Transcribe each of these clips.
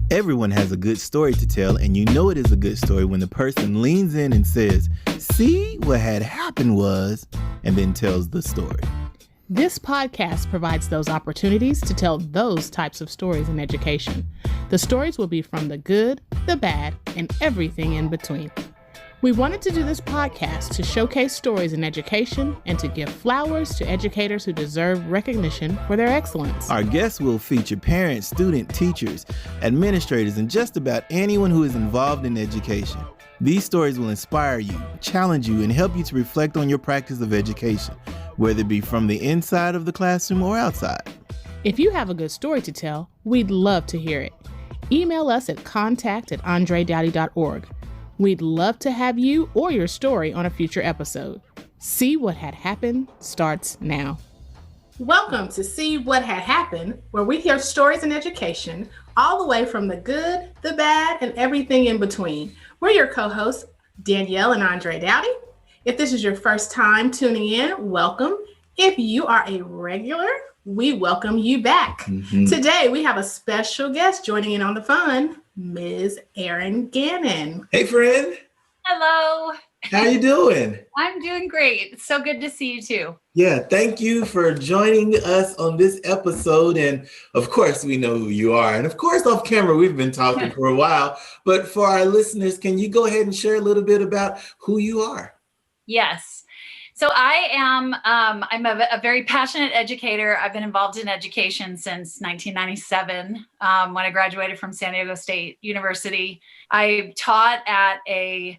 Everyone has a good story to tell, and you know it is a good story when the person leans in and says, "See, what had happened was," and then tells the story. This podcast provides those opportunities to tell those types of stories in education. The stories will be from the good, the bad, and everything in between. We wanted to do this podcast to showcase stories in education and to give flowers to educators who deserve recognition for their excellence. Our guests will feature parents, students, teachers, administrators, and just about anyone who is involved in education. These stories will inspire you, challenge you, and help you to reflect on your practice of education, whether it be from the inside of the classroom or outside. If you have a good story to tell, we'd love to hear it. Email us at contact@andredowty.org. We'd love to have you or your story on a future episode. See What Had Happened starts now. Welcome to See What Had Happened, where we hear stories in education, all the way from the good, the bad, and everything in between. We're your co-hosts, Danielle and Andre Daughty. If this is your first time tuning in, welcome. If you are a regular, we welcome you back. Today, we have a special guest joining in on the fun, Ms. Erin Gannon. Hey, friend. Hello. How you doing? I'm doing great. It's so good to see you too. Yeah, thank you for joining us on this episode. And of course, we know who you are. And of course, off camera, we've been talking for a while. But for our listeners, can you go ahead and share a little bit about who you are? Yes. So I am, I'm a very passionate educator. I've been involved in education since 1997 when I graduated from San Diego State University. I taught at a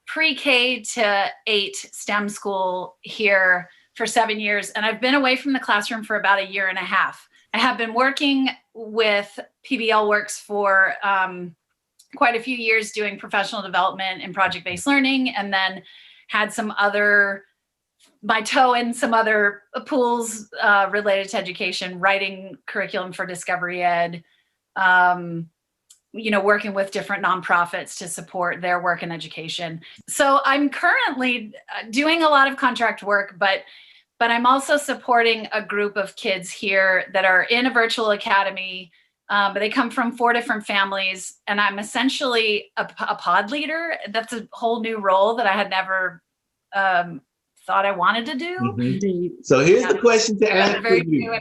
pre-K to 8 STEM school here for 7 years, and I've been away from the classroom for about a year and a half. I have been working with PBL Works for quite a few years doing professional development and project-based learning, and then had my toe in some other pools related to education, writing curriculum for Discovery Ed, working with different nonprofits to support their work in education. So I'm currently doing a lot of contract work, but I'm also supporting a group of kids here that are in a virtual academy, but they come from 4 different families, and I'm essentially a pod leader. That's a whole new role that I had never thought I wanted to do. So here's the question to ask you.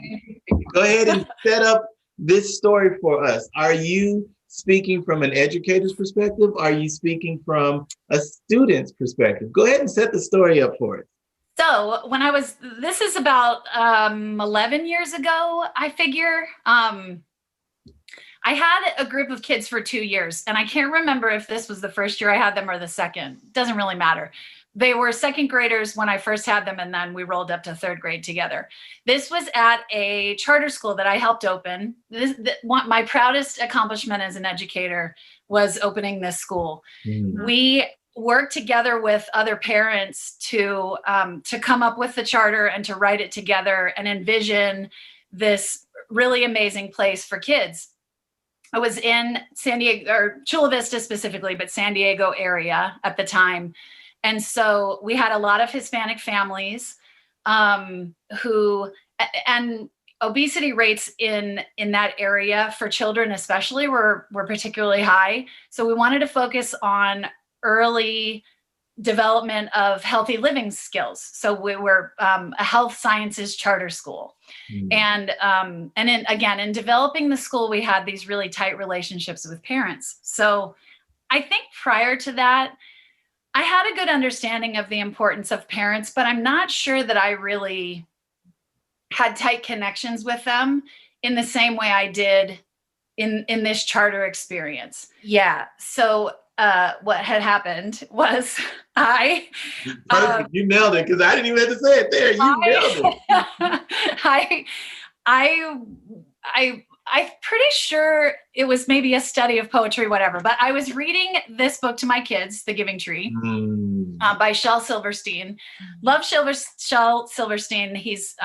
Go ahead and set up this story for us. Are you speaking from an educator's perspective? Are you speaking from a student's perspective? Go ahead and set the story up for us. So this is about 11 years ago, I figure. I had a group of kids for 2 years, and I can't remember if this was the first year I had them or the second. Doesn't really matter. They were second graders when I first had them, and then we rolled up to 3rd grade together. This was at a charter school that I helped open. My proudest accomplishment as an educator was opening this school. We worked together with other parents to come up with the charter and to write it together and envision this really amazing place for kids. I was in San Diego, or Chula Vista specifically, but San Diego area at the time. And so we had a lot of Hispanic families and obesity rates in that area for children especially were particularly high. So we wanted to focus on early development of healthy living skills. So we were a health sciences charter school. And in developing the school, we had these really tight relationships with parents. So I think prior to that, I had a good understanding of the importance of parents, but I'm not sure that I really had tight connections with them in the same way I did in this charter experience. Yeah. So what had happened was You nailed it, because I didn't even have to say it there. You nailed it. I'm pretty sure it was maybe a study of poetry, whatever, but I was reading this book to my kids, The Giving Tree, by Shel Silverstein. Love Shel Silverstein. His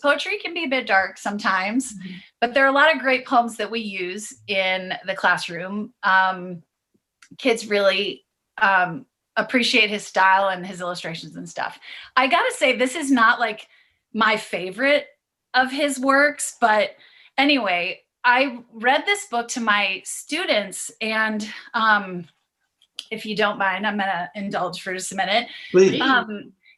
poetry can be a bit dark sometimes, but there are a lot of great poems that we use in the classroom. Kids really appreciate his style and his illustrations and stuff. I gotta say, this is not like my favorite of his works, but anyway, I read this book to my students, and if you don't mind, I'm gonna indulge for just a minute. Please.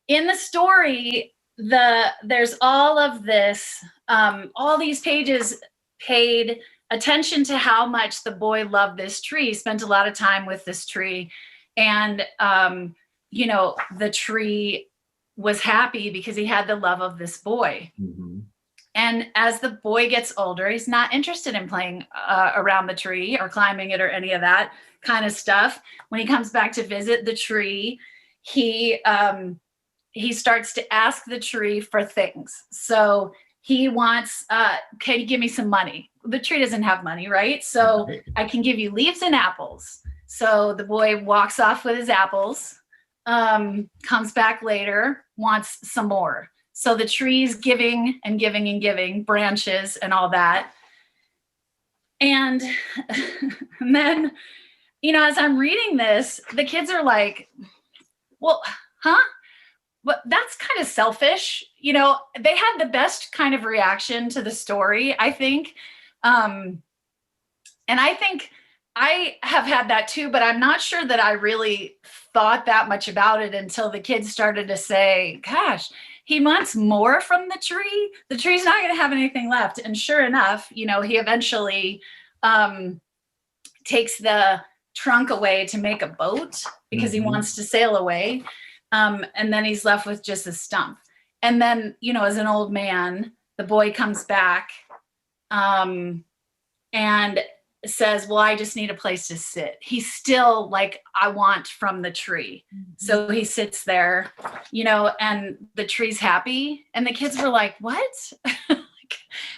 In the story, there's all of this, all these pages paid attention to how much the boy loved this tree, spent a lot of time with this tree, and the tree was happy because he had the love of this boy. Mm-hmm. And as the boy gets older, he's not interested in playing around the tree or climbing it or any of that kind of stuff. When he comes back to visit the tree, he starts to ask the tree for things. So he wants, can you give me some money? The tree doesn't have money, right? So I can give you leaves and apples. So the boy walks off with his apples, comes back later, wants some more. So the tree's giving and giving and giving branches and all that. And then, as I'm reading this, the kids are like, well, huh? But that's kind of selfish. They had the best kind of reaction to the story, I think. And I think I have had that too, but I'm not sure that I really thought that much about it until the kids started to say, gosh, he wants more from the tree. The tree's not going to have anything left. And sure enough, he eventually takes the trunk away to make a boat because he wants to sail away. And then he's left with just a stump. And then, as an old man, the boy comes back and says, well, I just need a place to sit. He's still like, I want from the tree. So he sits there, and the tree's happy. And the kids were like, what?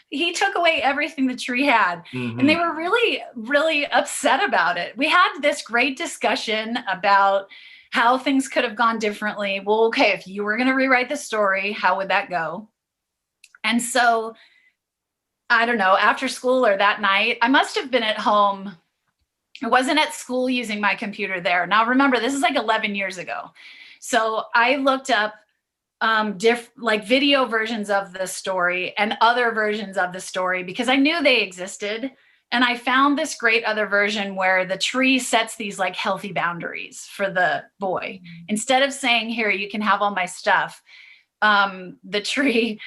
He took away everything the tree had. And they were really, really upset about it. We had this great discussion about how things could have gone differently. Well, okay, if you were going to rewrite the story, how would that go? And so, I don't know, after school or that night, I must have been at home. I wasn't at school using my computer there. Now, remember, this is like 11 years ago. So I looked up video versions of the story and other versions of the story because I knew they existed. And I found this great other version where the tree sets these like healthy boundaries for the boy. Instead of saying, here, you can have all my stuff, the tree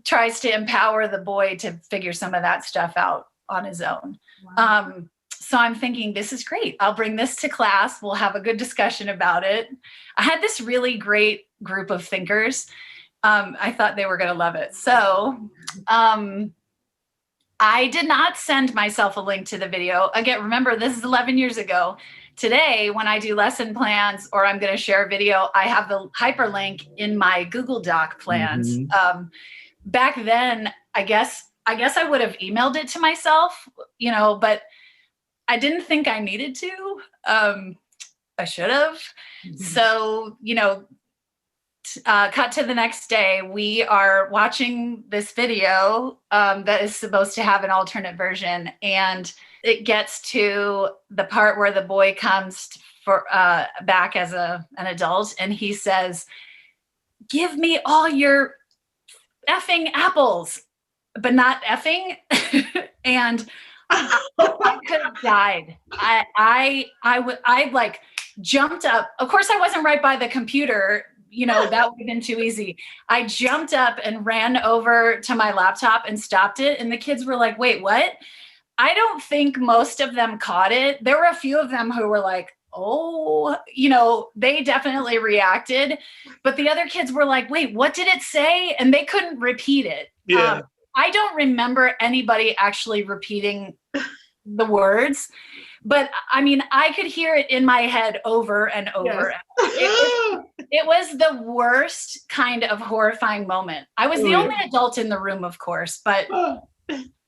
tries to empower the boy to figure some of that stuff out on his own. Wow. So I'm thinking, this is great. I'll bring this to class. We'll have a good discussion about it. I had this really great group of thinkers. I thought they were going to love it. So I did not send myself a link to the video. Again, remember, this is 11 years ago. Today, when I do lesson plans or I'm going to share a video, I have the hyperlink in my Google Doc plans. Back then, I guess I would have emailed it to myself, but I didn't think I needed to. I should have. So, cut to the next day, we are watching this video that is supposed to have an alternate version. And it gets to the part where the boy comes back as an adult. And he says, give me all your effing apples, but not effing. And I could have died. I like jumped up. Of course, I wasn't right by the computer. That would have been too easy. I jumped up and ran over to my laptop and stopped it. And the kids were like, wait, what? I don't think most of them caught it. There were a few of them who were like, oh, they definitely reacted. But the other kids were like, wait, what did it say? And they couldn't repeat it. Yeah. I don't remember anybody actually repeating the words. But I mean, I could hear it in my head over and over. Yes. It was the worst kind of horrifying moment. I was the only adult in the room, of course, but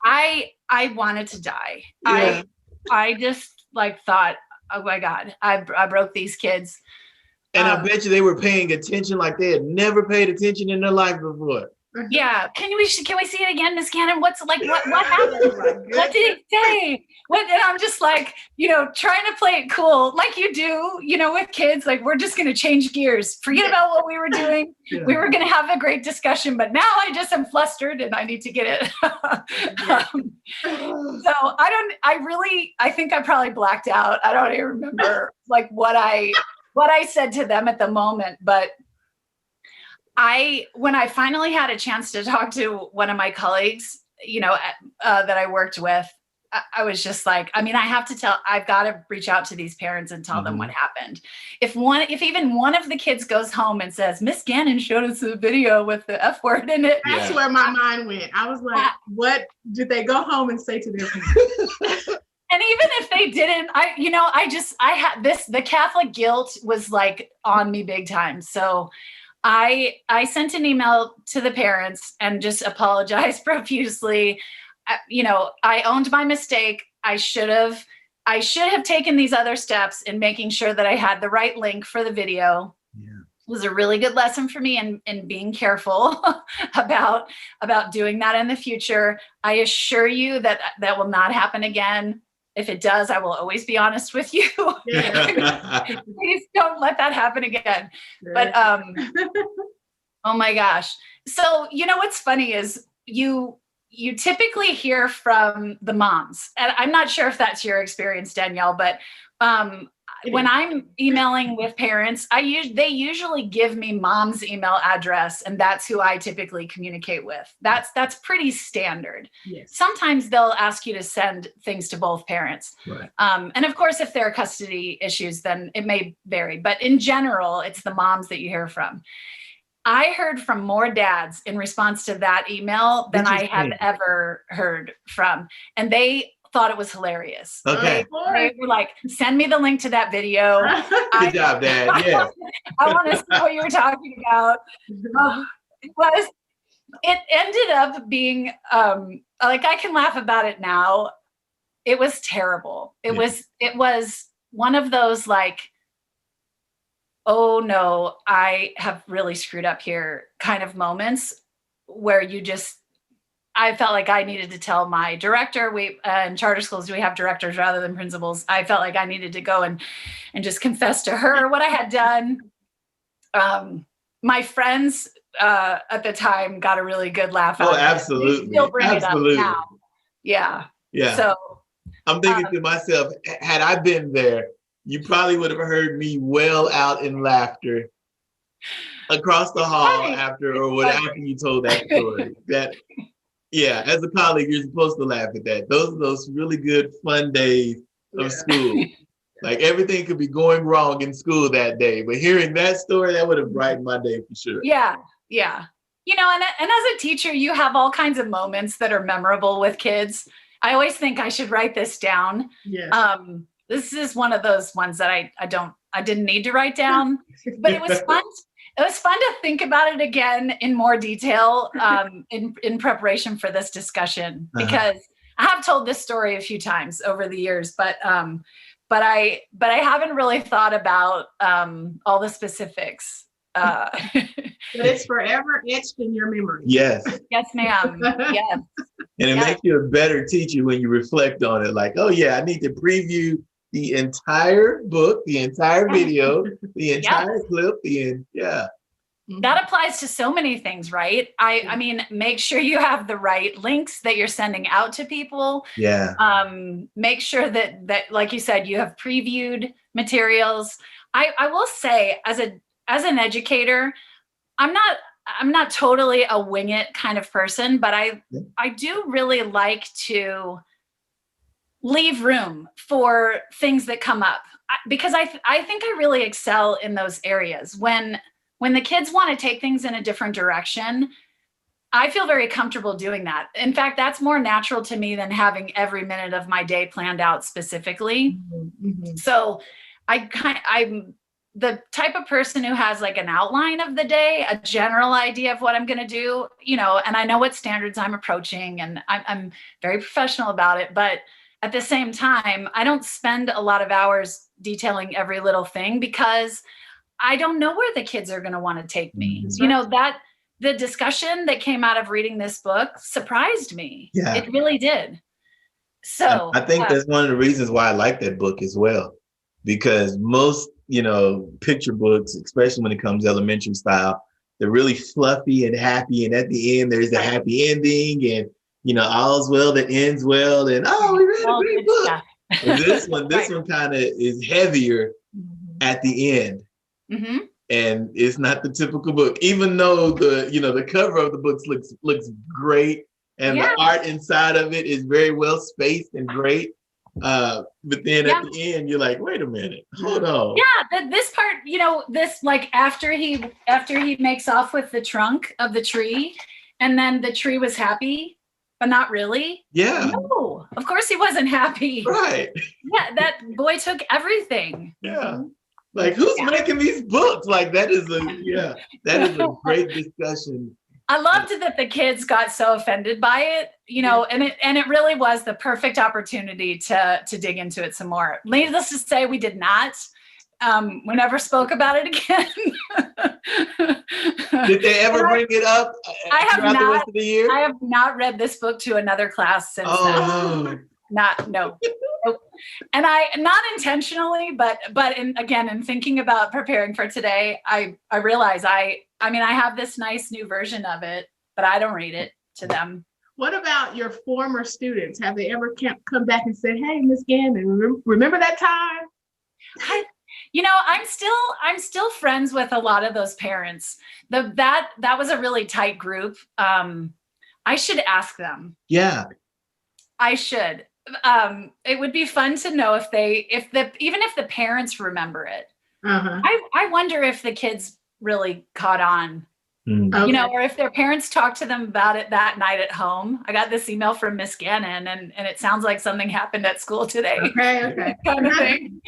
I wanted to die. Yeah. I just thought, oh my God, I broke these kids. And I bet you they were paying attention like they had never paid attention in their life before. Yeah. Can we see it again, Miss Gannon? What happened? What did he say? And I'm just like, trying to play it cool like you do, with kids, like we're just going to change gears. Forget about what we were doing. Yeah. We were going to have a great discussion, but now I just am flustered and I need to get it. So I think I probably blacked out. I don't even remember like what I said to them at the moment, but when I finally had a chance to talk to one of my colleagues, that I worked with, I was just like, I have to I've got to reach out to these parents and tell them what happened. If even one of the kids goes home and says, Miss Gannon showed us a video with the F word in it. That's where my mind went. I was like, what did they go home and say to their parents? And even if they didn't, the Catholic guilt was like on me big time. So I sent an email to the parents and just apologized profusely. I owned my mistake. I should have taken these other steps in making sure that I had the right link for the video. Yeah. It was a really good lesson for me in being careful about doing that in the future. I assure you that will not happen again. If it does, I will always be honest with you. Yeah. Please don't let that happen again. But oh my gosh. So, what's funny is you typically hear from the moms. And I'm not sure if that's your experience, Danielle, but when I'm emailing with parents, they usually give me mom's email address, and that's who I typically communicate with. That's pretty standard. Yes. Sometimes they'll ask you to send things to both parents. Right. And of course, if there are custody issues, then it may vary. But in general, it's the moms that you hear from. I heard from more dads in response to that email than I have ever heard from. And they thought it was hilarious. Okay. They were like, send me the link to that video. Good job, Dad. Yeah. I want to see what you were talking about. It ended up being like, I can laugh about it now. It was terrible. It was one of those like, oh no, I have really screwed up here kind of moments where I felt like I needed to tell my director. In charter schools, we have directors rather than principals. I felt like I needed to go and just confess to her what I had done. My friends at the time got a really good laugh out of it. Absolutely. They still bring it up now. Yeah. Yeah. So I'm thinking to myself, had I been there, you probably would have heard me well out in laughter across the hall after you told that story. As a colleague, you're supposed to laugh at that. Those are those really good, fun days of school. Like everything could be going wrong in school that day, but hearing that story, that would have brightened my day for sure. Yeah, yeah. And as a teacher, you have all kinds of moments that are memorable with kids. I always think I should write this down. Yes. This is one of those ones that I didn't need to write down, but it was fun. It was fun to think about it again in more detail in preparation for this discussion, because I have told this story a few times over the years, but I haven't really thought about all the specifics. But it's forever etched in your memory. Yes. Yes, ma'am. Yes. And it makes you a better teacher when you reflect on it. Like, oh yeah, I need to preview the entire book, the entire video, the entire clip, That applies to so many things, right? I mean, make sure you have the right links that you're sending out to people. Yeah. Make sure that, like you said, you have previewed materials. I will say, as an educator, I'm not totally a wing it kind of person, but I do really like to leave room for things that come up, because I think I really excel in those areas. When the kids want to take things in a different direction, I feel very comfortable doing that. In fact, that's more natural to me than having every minute of my day planned out specifically. Mm-hmm. So I'm the type of person who has like an outline of the day, a general idea of what I'm going to do, and I know what standards I'm approaching, and I'm very professional about it. But at the same time, I don't spend a lot of hours detailing every little thing, because I don't know where the kids are going to want to take me. Mm-hmm. the discussion that came out of reading this book surprised me. Yeah. It really did. So I think that's one of the reasons why I like that book as well, because most, picture books, especially when it comes elementary style, they're really fluffy and happy. And at the end, there's a happy ending and, all's well that ends well. And, we read a great book. Yeah. But this one kind of is heavier at the end. Mm-hmm. And it's not the typical book, even though the cover of the books looks great. And the art inside of it is very well spaced and great. But then at the end, you're like, wait a minute, hold on. Yeah, this part, this like after he makes off with the trunk of the tree, and then the tree was happy, but not really. Yeah. No, of course he wasn't happy. Right. Yeah, that boy took everything. Yeah. Like, who's making these books? Like, that is a great discussion. I loved that the kids got so offended by it, and it really was the perfect opportunity to dig into it some more. Needless to say, we did not. We never spoke about it again. Did they ever bring it up throughout the rest of the year? I have not read this book to another class since then. No. And I, not intentionally, but in thinking about preparing for today, I realize I have this nice new version of it, but I don't read it to them. What about your former students? Have they ever come back and said, "Hey, Miss Gannon, remember that time?" I'm still friends with a lot of those parents. That was a really tight group. I should ask them. Yeah. I should. It would be fun to know even if the parents remember it. Uh-huh. I wonder if the kids really caught on, Okay. or if their parents talked to them about it that night at home. I got this email from Miss Gannon, and it sounds like something happened at school today. Okay. Kind of thing.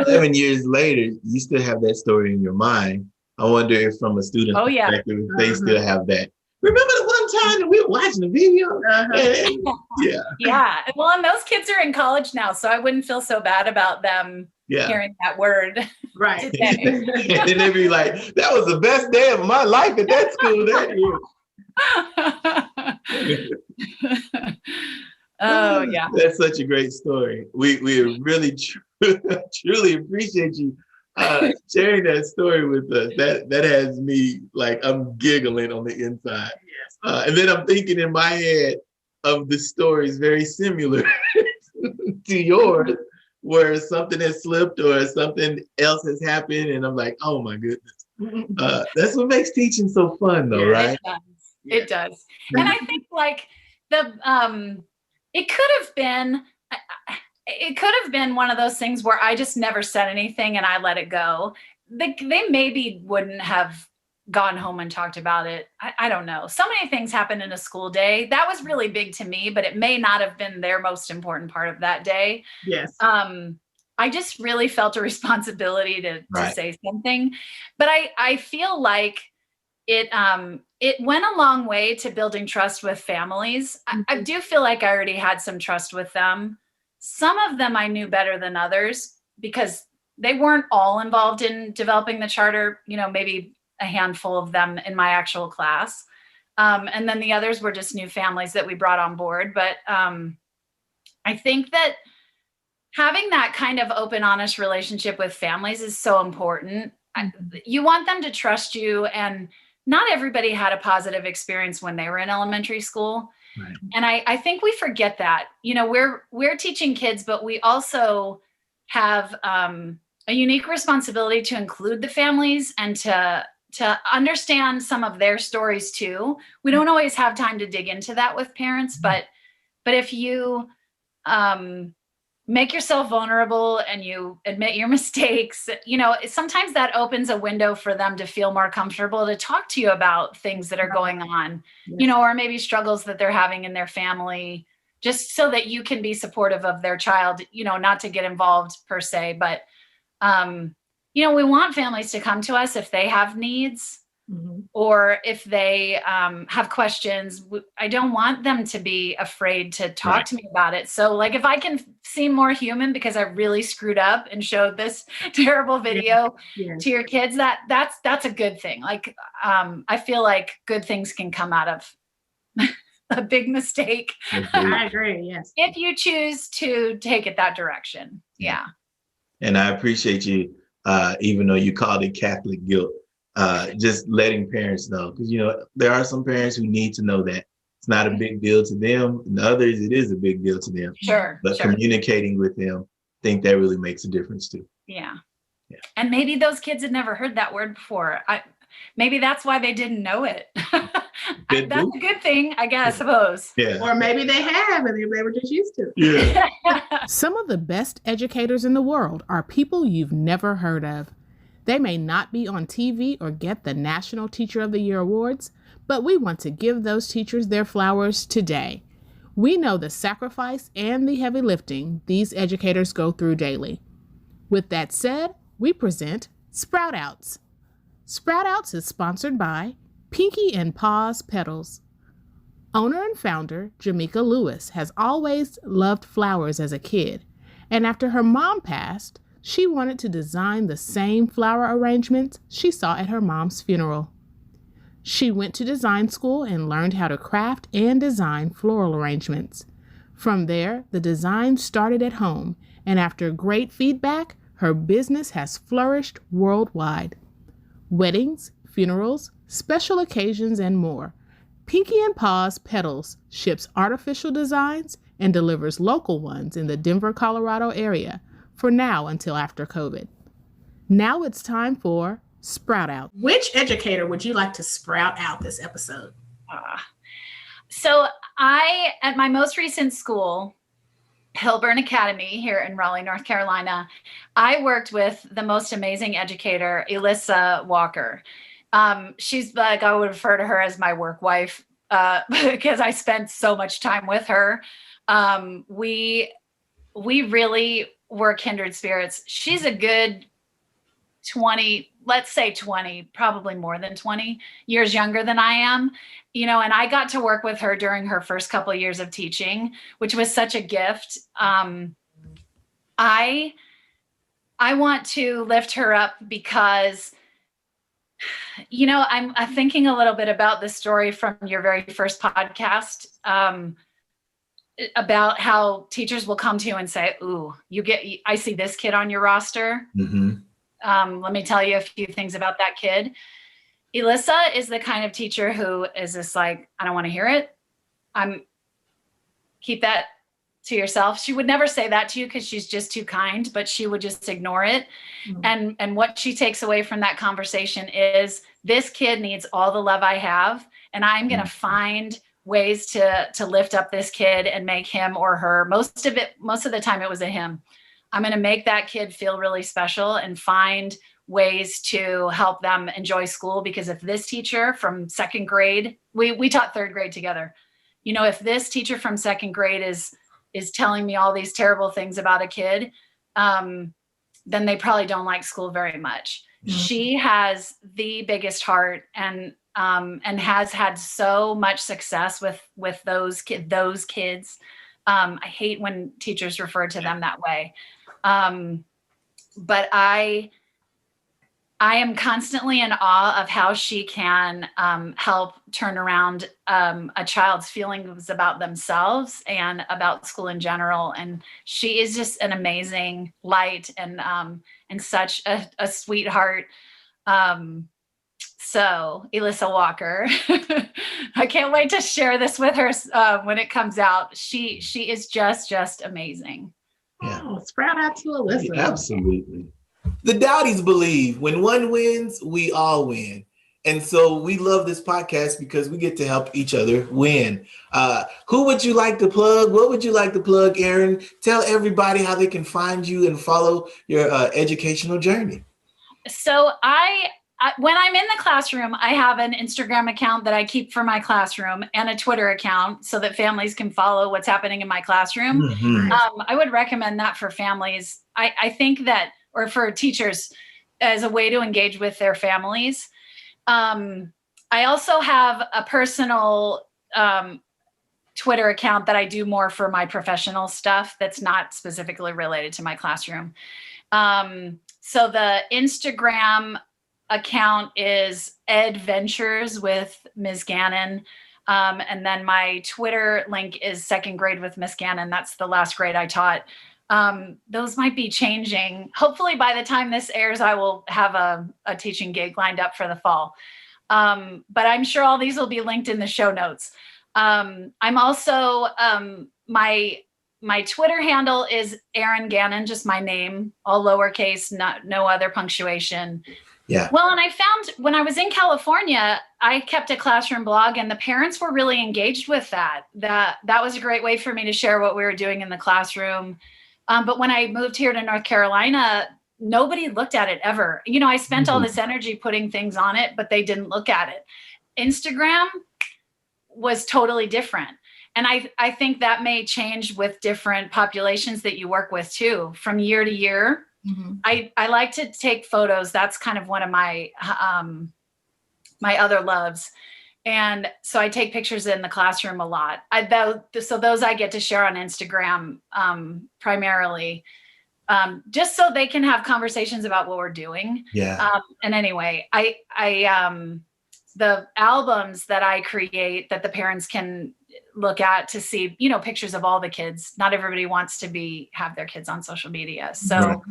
7 years later, you still have that story in your mind. I wonder if from a student perspective, they still have that. Remember the one time that we were watching the video? Yeah. Well, and those kids are in college now, so I wouldn't feel so bad about them hearing that word. Right. Today. And then they'd be like, that was the best day of my life at that school that year. Oh, yeah. That's such a great story. We really truly appreciate you sharing that story with us. That has me like, I'm giggling on the inside. Yes. And then I'm thinking in my head of the stories very similar to yours, where something has slipped or something else has happened, and I'm like, oh my goodness. That's what makes teaching so fun, though, right? It does. And I think like it could have been one of those things where I just never said anything and I let it go. They maybe wouldn't have gone home and talked about it. I don't know. So many things happen in a school day. That was really big to me, but it may not have been their most important part of that day. Yes. I just really felt a responsibility to say something. But I feel like it went a long way to building trust with families. I do feel like I already had some trust with them. Some of them I knew better than others because they weren't all involved in developing the charter, maybe a handful of them in my actual class. And then the others were just new families that we brought on board. But I think that having that kind of open, honest relationship with families is so important. You want them to trust you, and not everybody had a positive experience when they were in elementary school. Right. And I think we forget that, we're teaching kids, but we also have a unique responsibility to include the families and to understand some of their stories too. We don't always have time to dig into that with parents, but if you make yourself vulnerable and you admit your mistakes, sometimes that opens a window for them to feel more comfortable to talk to you about things that are going on, or maybe struggles that they're having in their family, just so that you can be supportive of their child, not to get involved per se, but we want families to come to us if they have needs. or if they have questions, I don't want them to be afraid to talk to me about it. So like, if I can seem more human because I really screwed up and showed this terrible video to your kids, that's a good thing. Like, I feel like good things can come out of a big mistake. I agree. Yes. If you choose to take it that direction. Yeah. And I appreciate you, even though you called it Catholic guilt, just letting parents know, because, you know, there are some parents who need to know that it's not a big deal to them, and others, it is a big deal to them. Sure. But communicating with them, I think that really makes a difference too. Yeah. And maybe those kids had never heard that word before. Maybe that's why they didn't know it. That's a good thing, I guess, I suppose. Yeah. Or maybe they have and they were just used to. Yeah. Some of the best educators in the world are people you've never heard of. They may not be on TV or get the National Teacher of the Year awards, but we want to give those teachers their flowers today. We know the sacrifice and the heavy lifting these educators go through daily. With that said, we present Sprout Outs. Sprout Outs is sponsored by Pinky and Paws Petals. Owner and founder Jamaica Lewis has always loved flowers as a kid, and after her mom passed, she wanted to design the same flower arrangements she saw at her mom's funeral. She went to design school and learned how to craft and design floral arrangements. From there, the design started at home, and after great feedback, her business has flourished worldwide. Weddings, funerals, special occasions, and more. Pinky and Paws Petals ships artificial designs and delivers local ones in the Denver, Colorado area for now until after COVID. Now it's time for Sprout Out. Which educator would you like to sprout out this episode? So at my most recent school, Hillburn Academy here in Raleigh, North Carolina, I worked with the most amazing educator, Elissa Walker. She's like, I would refer to her as my work wife because I spent so much time with her. We really were kindred spirits. She's a good 20, let's say 20, probably more than 20 years younger than I am, you know, and I got to work with her during her first couple of years of teaching, which was such a gift. I want to lift her up because, you know, I'm thinking a little bit about the story from your very first podcast, about how teachers will come to you and say, ooh, I see this kid on your roster. Mm-hmm. Let me tell you a few things about that kid. Elissa is the kind of teacher who is just like, I don't want to hear it. Keep that to yourself. She would never say that to you because she's just too kind, but she would just ignore it. Mm-hmm. And what she takes away from that conversation is, this kid needs all the love I have, and I'm going to find ways to lift up this kid and make him or her, most of the time it was a him. I'm going to make that kid feel really special and find ways to help them enjoy school. Because if this teacher from second grade, we taught third grade together, you know, if this teacher from second grade is telling me all these terrible things about a kid, then they probably don't like school very much. Mm-hmm. She has the biggest heart and has had so much success with those kids. I hate when teachers refer to them that way. But I am constantly in awe of how she can help turn around a child's feelings about themselves and about school in general. And she is just an amazing light and such a sweetheart. So Elissa Walker, I can't wait to share this with her when it comes out. She is just amazing. Yeah. Oh, sprout out to Elissa. Yeah, absolutely. The Dowtys believe when one wins, we all win. And so we love this podcast because we get to help each other win. Who would you like to plug? What would you like to plug, Erin? Tell everybody how they can find you and follow your educational journey. So when I'm in the classroom, I have an Instagram account that I keep for my classroom and a Twitter account so that families can follow what's happening in my classroom. Mm-hmm. I would recommend that for families. I think that, or for teachers, as a way to engage with their families. I also have a personal Twitter account that I do more for my professional stuff that's not specifically related to my classroom. So the Instagram account is Adventures with Ms. Gannon. And then my Twitter link is Second Grade with Miss Gannon. That's the last grade I taught. Those might be changing. Hopefully by the time this airs, I will have a teaching gig lined up for the fall. But I'm sure all these will be linked in the show notes. I'm also, my Twitter handle is Erin Gannon, just my name, all lowercase, no other punctuation. Yeah. Well, and I found when I was in California, I kept a classroom blog and the parents were really engaged with that. That was a great way for me to share what we were doing in the classroom. But when I moved here to North Carolina, nobody looked at it ever. You know, I spent all this energy putting things on it, but they didn't look at it. Instagram was totally different. And I think that may change with different populations that you work with too, from year to year. Mm-hmm. I like to take photos. That's kind of one of my my other loves. And so I take pictures in the classroom a lot. So those I get to share on Instagram primarily, just so they can have conversations about what we're doing. Yeah. And anyway, I the albums that I create that the parents can look at to see, you know, pictures of all the kids. Not everybody wants to have their kids on social media. So,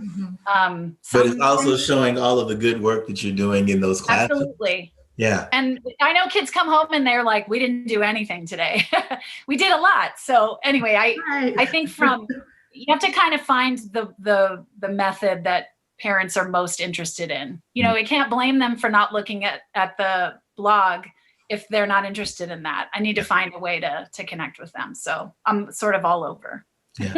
but it's also showing all of the good work that you're doing in those classes. Absolutely. Yeah. And I know kids come home and they're like, we didn't do anything today. We did a lot. So anyway, I think you have to kind of find the method that parents are most interested in. You know, we can't blame them for not looking at the blog if they're not interested in that. I need to find a way to connect with them. So I'm sort of all over. Yeah.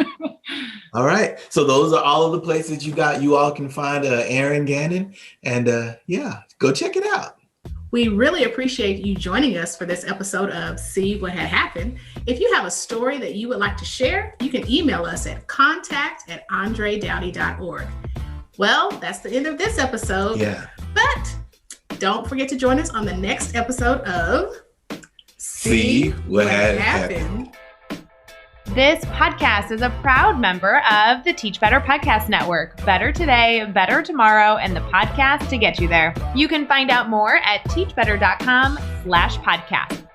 All right. So those are all of the places you all can find Erin Gannon, and yeah, go check it out. We really appreciate you joining us for this episode of See What Had Happened. If you have a story that you would like to share, you can email us at contact@andredowty.org. Well, that's the end of this episode. Yeah. But don't forget to join us on the next episode of See What Had Happened. This podcast is a proud member of the Teach Better Podcast Network. Better today, better tomorrow, and the podcast to get you there. You can find out more at teachbetter.com/podcast.